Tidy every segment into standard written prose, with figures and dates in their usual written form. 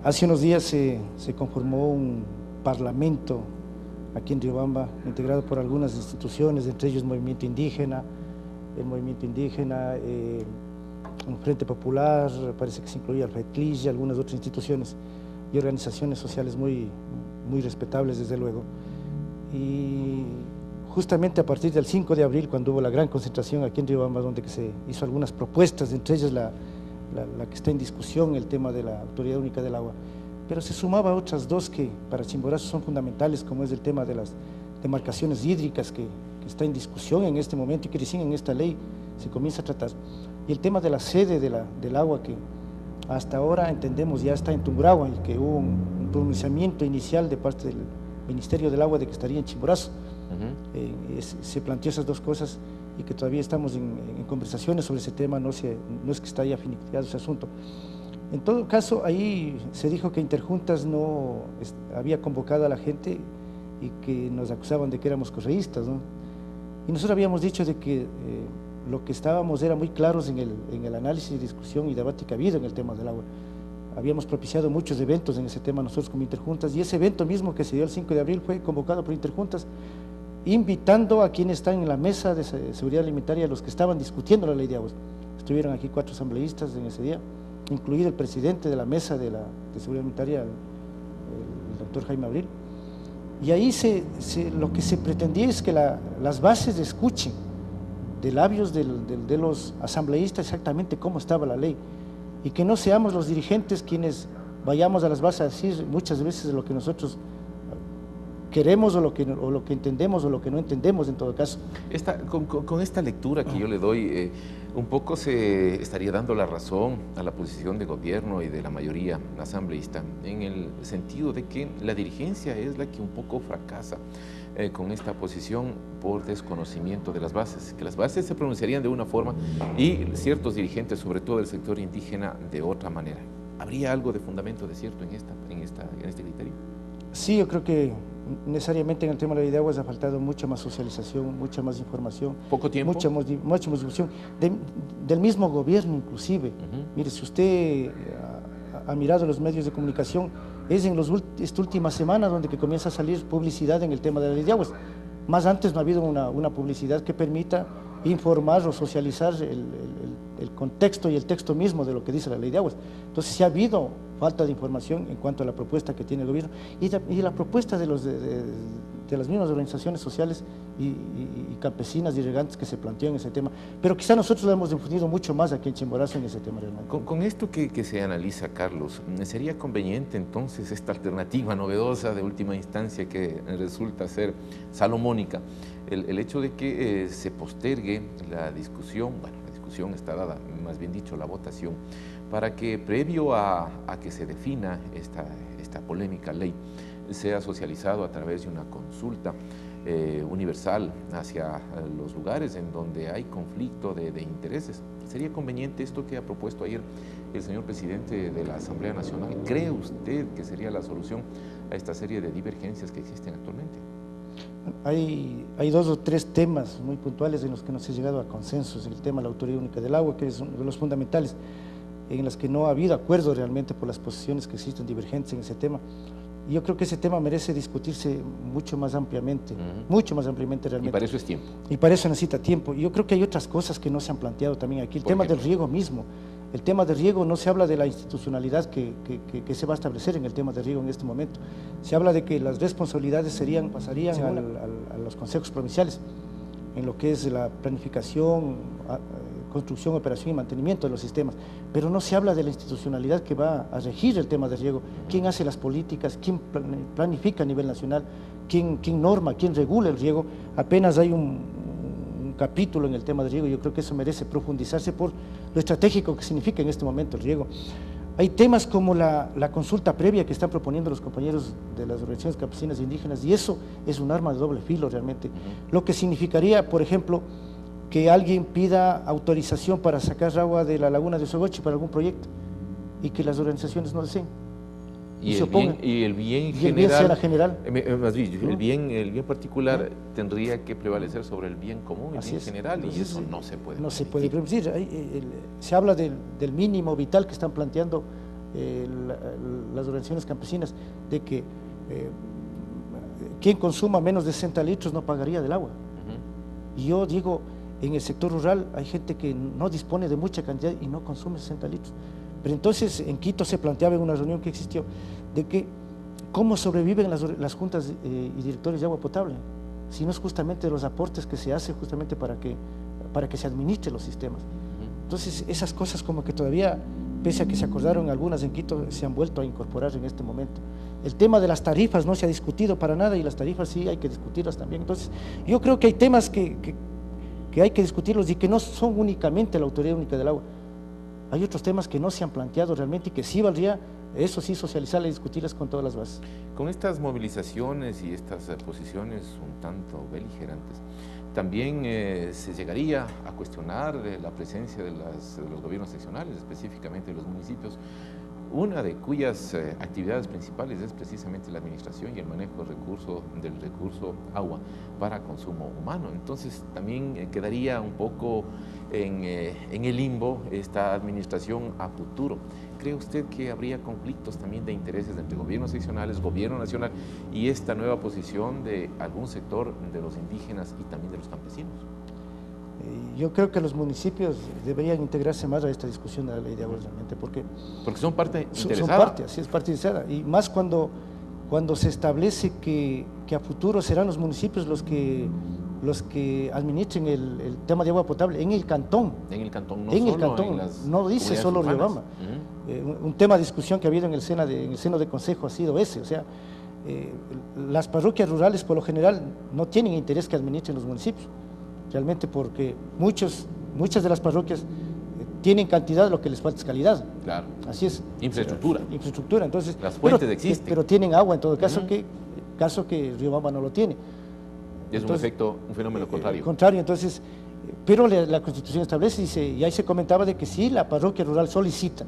Hace unos días se conformó un parlamento aquí en Riobamba, integrado por algunas instituciones, entre ellos el Movimiento Indígena, un Frente Popular, parece que se incluía el FETLIS y algunas otras instituciones y organizaciones sociales muy respetables, desde luego. Y justamente a partir del 5 de abril, cuando hubo la gran concentración aquí en Riobamba, donde se hizo algunas propuestas, entre ellas la que está en discusión, el tema de la Autoridad Única del Agua, pero se sumaba a otras dos que para Chimborazo son fundamentales, como es el tema de las demarcaciones hídricas, que está en discusión en este momento y que recién en esta ley se comienza a tratar, y el tema de la sede del agua, que hasta ahora entendemos ya está en Tungurahua, y que hubo un pronunciamiento inicial de parte del Ministerio del Agua de que estaría en Chimborazo. Se planteó esas dos cosas y que todavía estamos en conversaciones sobre ese tema, no es que está ya finiquitado ese asunto. En todo caso, ahí se dijo que Interjuntas no había convocado a la gente y que nos acusaban de que éramos correístas, ¿no? Y nosotros habíamos dicho de que lo que estábamos era muy claros en el análisis, discusión y debate que ha habido en el tema del agua. Habíamos propiciado muchos eventos en ese tema nosotros como Interjuntas, y ese evento mismo que se dio el 5 de abril fue convocado por Interjuntas, invitando a quienes están en la mesa de seguridad alimentaria, a los que estaban discutiendo la ley de aguas. Estuvieron aquí 4 asambleístas en ese día, incluido el presidente de la mesa de seguridad alimentaria, el doctor Jaime Abril. Y ahí lo que se pretendía es que las bases escuchen de labios de los asambleístas exactamente cómo estaba la ley, y que no seamos los dirigentes quienes vayamos a las bases a decir muchas veces lo que nosotros queremos o lo que entendemos o lo que no entendemos en todo caso. Con esta lectura que yo le doy, un poco se estaría dando la razón a la posición de gobierno y de la mayoría asambleísta, en el sentido de que la dirigencia es la que un poco fracasa con esta posición por desconocimiento de las bases, que las bases se pronunciarían de una forma y ciertos dirigentes, sobre todo del sector indígena, de otra manera. ¿Habría algo de fundamento de cierto en este criterio? Sí, yo creo que necesariamente en el tema de la ley de aguas ha faltado mucha más socialización, mucha más información. ¿Poco tiempo? Mucha más difusión, del mismo gobierno inclusive. Mire, si usted ha mirado los medios de comunicación, es en esta última semana donde que comienza a salir publicidad en el tema de la ley de aguas. Más antes no ha habido una publicidad que permita informar o socializar el contexto y el texto mismo de lo que dice la ley de aguas. Entonces, sí ha habido falta de información en cuanto a la propuesta que tiene el gobierno y la propuesta de las mismas organizaciones sociales y campesinas y regantes que se plantean en ese tema, pero quizá nosotros lo hemos difundido mucho más aquí en Chimborazo en ese tema realmente. Con esto que se analiza, Carlos, ¿sería conveniente entonces esta alternativa novedosa de última instancia que resulta ser salomónica, el hecho de que se postergue la discusión, bueno, la discusión está dada, más bien dicho, la votación, para que previo a que se defina esta polémica ley, sea socializado a través de una consulta universal hacia los lugares en donde hay conflicto de intereses? ¿Sería conveniente esto que ha propuesto ayer el señor presidente de la Asamblea Nacional? ¿Cree usted que sería la solución a esta serie de divergencias que existen actualmente? Hay 2 o 3 temas muy puntuales en los que no se ha llegado a consensos. El tema de la Autoridad Única del Agua, que es uno de los fundamentales, en los que no ha habido acuerdo realmente por las posiciones que existen divergentes en ese tema. Y yo creo que ese tema merece discutirse mucho más ampliamente, mucho más ampliamente realmente. Y para eso es tiempo. Y para eso necesita tiempo. Y yo creo que hay otras cosas que no se han planteado también aquí. El tema del riego mismo. El tema del riego, no se habla de la institucionalidad que se va a establecer en el tema del riego en este momento. Se habla de que las responsabilidades pasarían a los consejos provinciales, en lo que es la planificación, construcción, operación y mantenimiento de los sistemas, pero no se habla de la institucionalidad que va a regir el tema del riego. ¿Quién hace las políticas? ¿Quién planifica a nivel nacional? ¿Quién norma? ¿Quién regula el riego? Apenas hay un capítulo en el tema del riego. Yo creo que eso merece profundizarse por lo estratégico que significa en este momento el riego. Hay temas como la consulta previa que están proponiendo los compañeros de las organizaciones campesinas e indígenas, y eso es un arma de doble filo realmente. Lo que significaría, por ejemplo, que alguien pida autorización para sacar agua de la laguna de Sogochi para algún proyecto y que las organizaciones no deseen. Y el bien general. Más bien, el bien particular tendría que prevalecer sobre el bien común, el bien general, entonces, y eso no se puede. No se puede permitir. Se habla del mínimo vital que están planteando las organizaciones campesinas, de que quien consuma menos de 60 litros no pagaría del agua. Y yo digo, en el sector rural hay gente que no dispone de mucha cantidad y no consume 60 litros. Pero entonces en Quito se planteaba en una reunión que existió, de que cómo sobreviven las juntas y directores de agua potable, si no es justamente los aportes que se hacen justamente para que se administren los sistemas. Entonces esas cosas como que todavía, pese a que se acordaron algunas en Quito, se han vuelto a incorporar en este momento. El tema de las tarifas no se ha discutido para nada y las tarifas sí hay que discutirlas también. Entonces yo creo que hay temas que hay que discutirlos y que no son únicamente la Autoridad Única del Agua. Hay otros temas que no se han planteado realmente y que sí valdría, eso sí, socializarlas y discutirlas con todas las bases. Con estas movilizaciones y estas posiciones un tanto beligerantes, también se llegaría a cuestionar la presencia de los gobiernos seccionales, específicamente de los municipios, una de cuyas actividades principales es precisamente la administración y el manejo del recurso agua para consumo humano. Entonces también quedaría un poco en el limbo esta administración a futuro. ¿Cree usted que habría conflictos también de intereses entre gobiernos seccionales, gobierno nacional y esta nueva posición de algún sector de los indígenas y también de los campesinos? Yo creo que los municipios deberían integrarse más a esta discusión de la ley de agua realmente, porque son parte interesada. Son parte, así es, parte interesada, y más cuando se establece que a futuro serán los municipios los que administren el tema de agua potable en el cantón. En el cantón, no dice solo Riobamba. Un tema de discusión que ha habido en el seno de consejo ha sido ese, o sea, las parroquias rurales por lo general no tienen interés que administren los municipios, realmente porque muchas de las parroquias tienen cantidad, lo que les falta es calidad. Claro. Así es. Infraestructura. Entonces, las fuentes existen. Pero tienen agua en todo caso, que Riobamba no lo tiene. Es un fenómeno contrario. Contrario, entonces, pero la Constitución establece, y ahí se comentaba de que si la parroquia rural solicita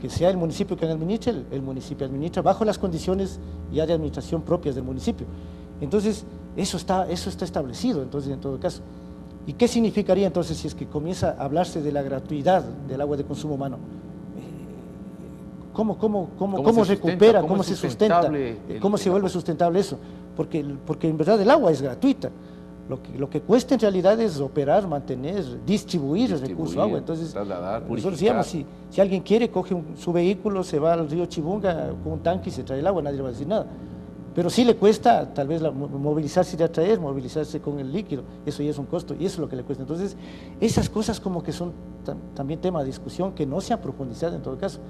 que sea el municipio quien administre, el municipio administra bajo las condiciones ya de administración propias del municipio. Entonces, eso está establecido, entonces, en todo caso. ¿Y qué significaría entonces si es que comienza a hablarse de la gratuidad del agua de consumo humano? ¿Cómo recupera, cómo se sustenta, cómo se vuelve sustentable eso? Porque en verdad el agua es gratuita. Lo que cuesta en realidad es operar, mantener, distribuir el recurso agua. Entonces, trasladar, nosotros decíamos, si alguien quiere, coge su vehículo, se va al río Chibunga con un tanque y se trae el agua, nadie le va a decir nada. Pero sí le cuesta tal vez movilizarse y de atraer, movilizarse con el líquido, eso ya es un costo y eso es lo que le cuesta. Entonces, esas cosas como que son también tema de discusión que no se han profundizado en todo caso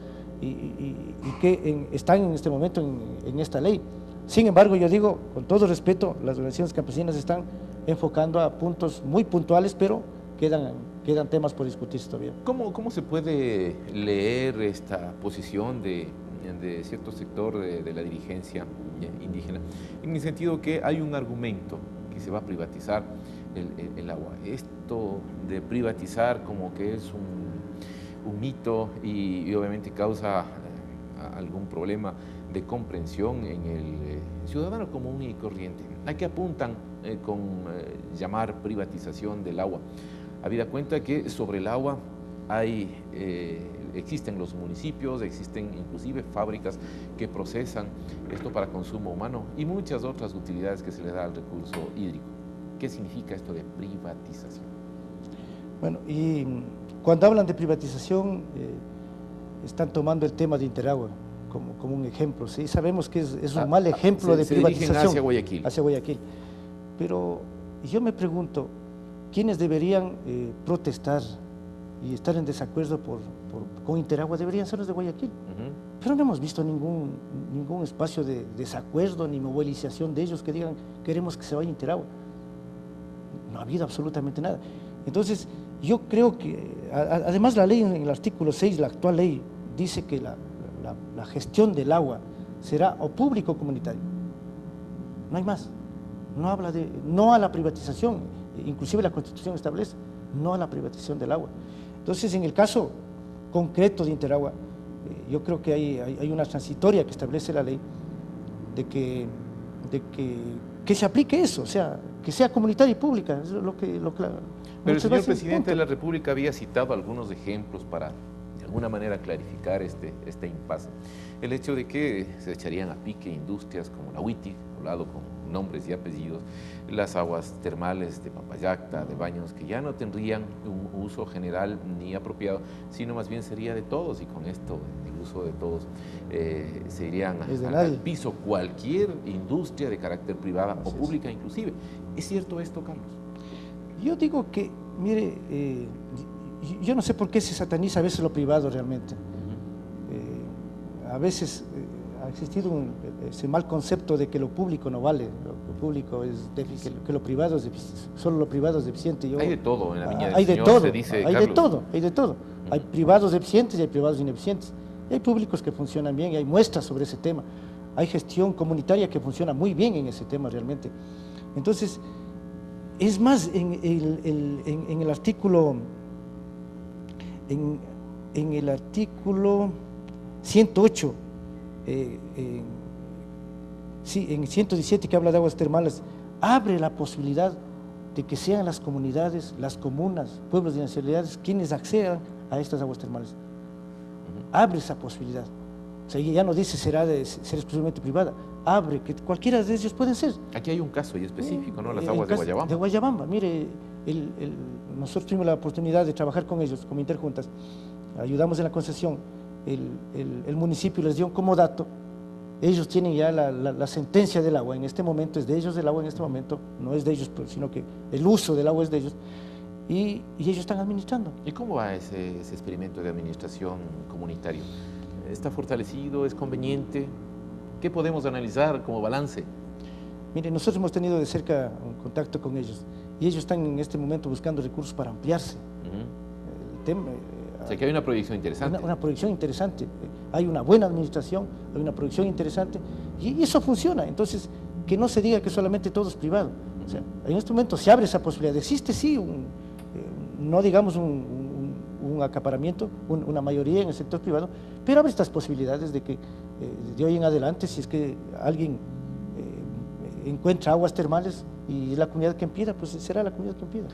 y que están en este momento en esta ley. Sin embargo, yo digo, con todo respeto, las organizaciones campesinas están enfocando a puntos muy puntuales, pero quedan temas por discutirse todavía. ¿Cómo se puede leer esta posición de cierto sector de la dirigencia indígena, en el sentido que hay un argumento que se va a privatizar el agua? Esto de privatizar como que es un mito y obviamente causa algún problema de comprensión en el ciudadano común y corriente. ¿A qué apuntan con llamar privatización del agua? Habida cuenta que sobre el agua existen los municipios, existen inclusive fábricas que procesan esto para consumo humano y muchas otras utilidades que se le da al recurso hídrico. ¿Qué significa esto de privatización? Bueno, y cuando hablan de privatización están tomando el tema de Interagua como un ejemplo, ¿sí? Sabemos que es un mal ejemplo de privatización hacia Guayaquil. Hacia Guayaquil. Pero yo me pregunto, ¿quiénes deberían protestar y estar en desacuerdo con Interagua? Deberían ser los de Guayaquil. Pero no hemos visto ningún espacio de desacuerdo ni movilización de ellos que digan queremos que se vaya Interagua. No ha habido absolutamente nada. Entonces, yo creo que, además la ley en el artículo 6, la actual ley, dice que la gestión del agua será o público o comunitario. No hay más. No habla no a la privatización, inclusive la Constitución establece, no a la privatización del agua. Entonces, en el caso concreto de Interagua, yo creo que hay una transitoria que establece la ley de que se aplique eso, o sea, que sea comunitaria y pública. Es Pero el señor presidente de la República había citado algunos ejemplos para alguna manera clarificar este impasse. El hecho de que se echarían a pique industrias como la UITI, hablado con nombres y apellidos, las aguas termales de Papayacta, de Baños, que ya no tendrían un uso general ni apropiado, sino más bien sería de todos, y con esto, el uso de todos, se irían al piso cualquier industria de carácter privada o pública inclusive. ¿Es cierto esto, Carlos? Yo digo que, mire, yo no sé por qué se sataniza a veces lo privado realmente. A veces ha existido ese mal concepto de que lo público no vale, lo público es déficit, que lo privado es deficiente, solo lo privado es deficiente. Hay de todo en la viña del hay Señor, de todo, se dice, hay Carlos. de todo, hay de todo. Hay privados deficientes y hay privados ineficientes. Y hay públicos que funcionan bien y hay muestras sobre ese tema. Hay gestión comunitaria que funciona muy bien en ese tema realmente. Entonces, es más, en el artículo, en el artículo 108, sí, en 117 que habla de aguas termales, abre la posibilidad de que sean las comunidades, las comunas, pueblos y nacionalidades quienes accedan a estas aguas termales. Abre esa posibilidad. O sea, ya no dice ser exclusivamente privada, abre que cualquiera de ellos pueden ser. Aquí hay un caso y específico, ¿no? Las aguas de Guayabamba. De Guayabamba, mire, nosotros tuvimos la oportunidad de trabajar con ellos, como interjuntas, ayudamos en la concesión, el municipio les dio como dato, ellos tienen ya la sentencia del agua, en este momento es de ellos el agua, en este momento no es de ellos, sino que el uso del agua es de ellos, y ellos están administrando. ¿Y cómo va ese experimento de administración comunitario? ¿Está fortalecido? ¿Es conveniente? ¿Qué podemos analizar como balance? Mire, nosotros hemos tenido de cerca un contacto con ellos y ellos están en este momento buscando recursos para ampliarse. El tema, o sea que hay una proyección interesante. Una proyección interesante. Hay una buena administración, hay una proyección interesante y eso funciona. Entonces, que no se diga que solamente todo es privado. O sea, en este momento se abre esa posibilidad. Existe sí, no digamos un acaparamiento, una mayoría en el sector privado, pero abre estas posibilidades de que de hoy en adelante, si es que alguien encuentra aguas termales y es la comunidad quien pida, pues será la comunidad quien pida.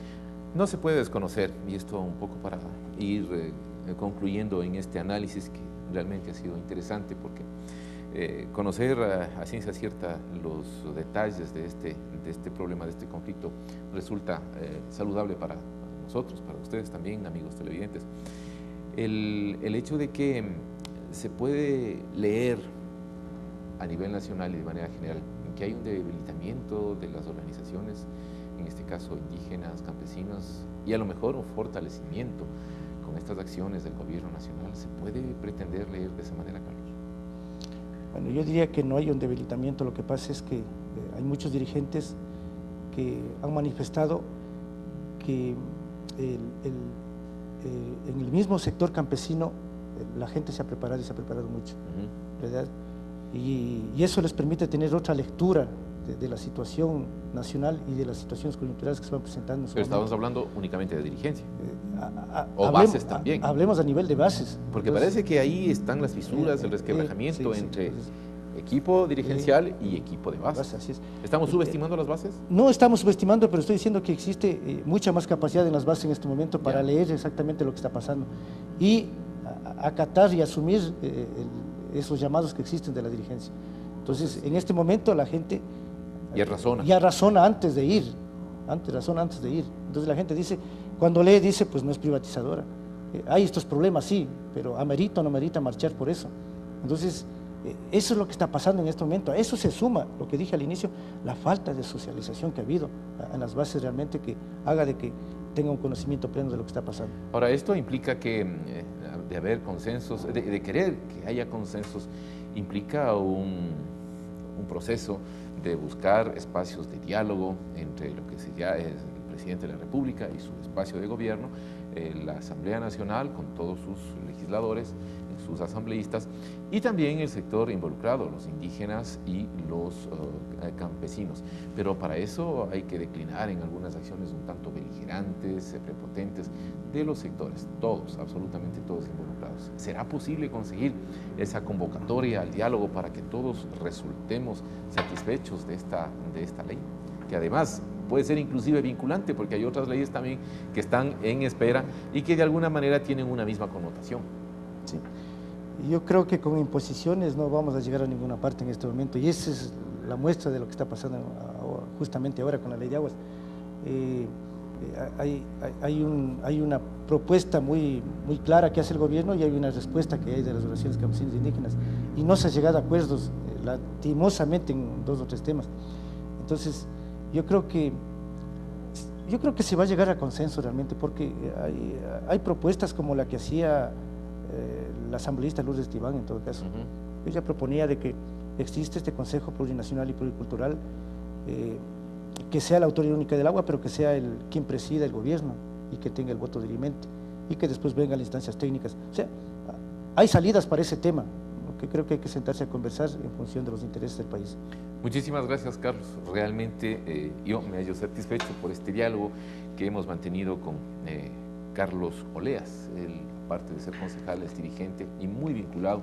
No se puede desconocer, y esto un poco para ir concluyendo en este análisis que realmente ha sido interesante, porque conocer a ciencia cierta los detalles de este problema, de este conflicto, resulta saludable para nosotros, para ustedes también, amigos televidentes. El hecho de que se puede leer a nivel nacional y de manera general que hay un debilitamiento de las organizaciones, en este caso indígenas, campesinos, y a lo mejor un fortalecimiento con estas acciones del gobierno nacional, ¿se puede pretender leer de esa manera, Carlos? Bueno, yo diría que no hay un debilitamiento, lo que pasa es que hay muchos dirigentes que han manifestado que en el mismo sector campesino la gente se ha preparado y se ha preparado mucho, ¿verdad? Y eso les permite tener otra lectura de la situación nacional y de las situaciones coyunturales que se van presentando. Pero estamos hablando únicamente de dirigencia, o bases también. Hablemos a nivel de bases. Porque entonces, parece que ahí están las fisuras, el resquebrajamiento entre equipo dirigencial y equipo de bases. Así es. ¿Estamos subestimando las bases? No estamos subestimando, pero estoy diciendo que existe mucha más capacidad en las bases en este momento para leer exactamente lo que está pasando y acatar y asumir esos llamados que existen de la dirigencia. Entonces, en este momento la gente ya razona antes de ir, razona antes de ir. Entonces la gente dice, cuando lee, dice, pues no es privatizadora. Hay estos problemas, sí, pero amerita o no amerita marchar por eso. Entonces, eso es lo que está pasando en este momento. A eso se suma, lo que dije al inicio, la falta de socialización que ha habido en las bases realmente que haga de que tenga un conocimiento pleno de lo que está pasando. Ahora, esto implica que de haber consensos, de querer que haya consensos, implica un proceso de buscar espacios de diálogo entre lo que ya es el presidente de la República y su espacio de gobierno, la Asamblea Nacional con todos sus legisladores, sus asambleístas, y también el sector involucrado, los indígenas y los campesinos. Pero para eso hay que declinar en algunas acciones un tanto beligerantes, prepotentes, de los sectores, todos, absolutamente todos involucrados. ¿Será posible conseguir esa convocatoria al diálogo para que todos resultemos satisfechos de esta ley? Que además puede ser inclusive vinculante, porque hay otras leyes también que están en espera y que de alguna manera tienen una misma connotación. Sí. Yo creo que con imposiciones no vamos a llegar a ninguna parte en este momento, y esa es la muestra de lo que está pasando justamente ahora con la ley de aguas. Hay una propuesta muy clara que hace el gobierno y hay una respuesta que hay de las organizaciones campesinas indígenas, y no se ha llegado a acuerdos lastimosamente en 2 o 3 temas. Entonces, yo creo que se va a llegar a consenso realmente, porque hay propuestas como la que hacía la asambleísta Lourdes Tibán, en todo caso. Ella proponía de que existe este Consejo Plurinacional y Pluricultural, que sea la autoridad única del agua, pero que sea quien presida el gobierno y que tenga el voto dirimente, y que después vengan las instancias técnicas. O sea, hay salidas para ese tema, que creo que hay que sentarse a conversar en función de los intereses del país. Muchísimas gracias, Carlos. Realmente yo me hallo satisfecho por este diálogo que hemos mantenido con Carlos Oleas. Él, aparte de ser concejal, es dirigente y muy vinculado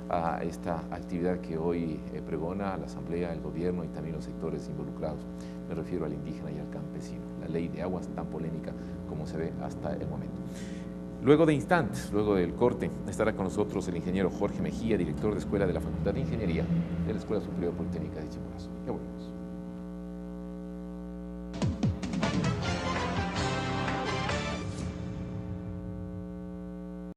a esta actividad que hoy pregona la Asamblea, el gobierno y también los sectores involucrados. Me refiero al indígena y al campesino. La ley de aguas tan polémica como se ve hasta el momento. Luego de instantes, luego del corte, estará con nosotros el ingeniero Jorge Mejía, director de Escuela de la Facultad de Ingeniería de la Escuela Superior Politécnica de Chimborazo. Ya volvemos.